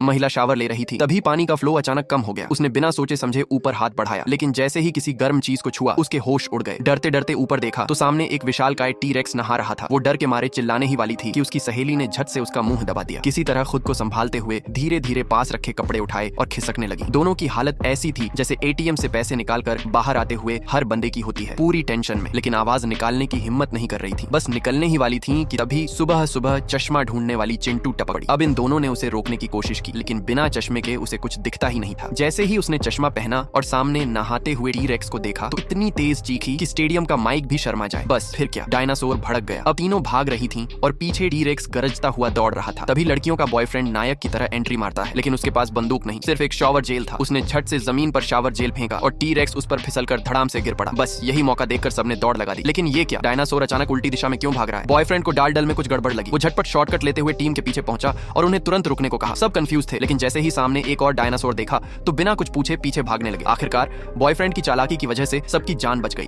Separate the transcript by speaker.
Speaker 1: महिला शावर ले रही थी, तभी पानी का फ्लो अचानक कम हो गया। उसने बिना सोचे समझे ऊपर हाथ बढ़ाया, लेकिन जैसे ही किसी गर्म चीज को छुआ उसके होश उड़ गए। डरते डरते ऊपर देखा तो सामने एक विशालकाय टी-रेक्स नहा रहा था। वो डर के मारे चिल्लाने ही वाली थी कि उसकी सहेली ने झट से उसका मुंह दबा दिया। किसी तरह खुद को संभालते हुए धीरे धीरे पास रखे कपड़े उठाए और खिसकने लगी। दोनों की हालत ऐसी थी जैसे एटीएम से पैसे निकालकर बाहर आते हुए हर बंदे की होती है, पूरी टेंशन में, लेकिन आवाज निकालने की हिम्मत नहीं कर रही थी। बस निकलने ही वाली थी कि तभी सुबह सुबह चश्मा ढूंढने वाली चिंटू टपक पड़ी। अब इन दोनों ने उसे रोकने की कोशिश की, लेकिन बिना चश्मे के उसे कुछ दिखता ही नहीं था। जैसे ही उसने चश्मा पहना और सामने नहाते हुए टी-रेक्स को देखा तो इतनी तेज चीखी कि स्टेडियम का माइक भी शर्मा जाए। बस फिर क्या, डायनासोर भड़क गया। अब तीनों भाग रही थीं और पीछे टी-रेक्स गरजता हुआ दौड़ रहा था। तभी लड़कियों का बॉयफ्रेंड नायक की तरह एंट्री मारता है, लेकिन उसके पास बंदूक नहीं, सिर्फ एक शावर जेल था। उसने झट से जमीन पर शावर जेल फेंका और टी-रेक्स उस पर फिसलकर धड़ाम से गिर पड़ा। बस यही मौका देखकर सबने दौड़ लगा दी। लेकिन ये क्या, डायनासोर अचानक उल्टी दिशा में क्यों भाग रहा है? बॉयफ्रेंड को डाल में कुछ गड़बड़ लगी। वो झटपट शॉर्टकट लेते हुए टीम के पीछे पहुंचा और उन्हें तुरंत रुकने को कहा। सब कंफ्यूज थे, लेकिन जैसे ही सामने एक और डायनासोर देखा तो बिना कुछ पूछे पीछे भागने लगे। आखिरकार बॉयफ्रेंड की चालाकी की वजह से सबकी जान बच गई।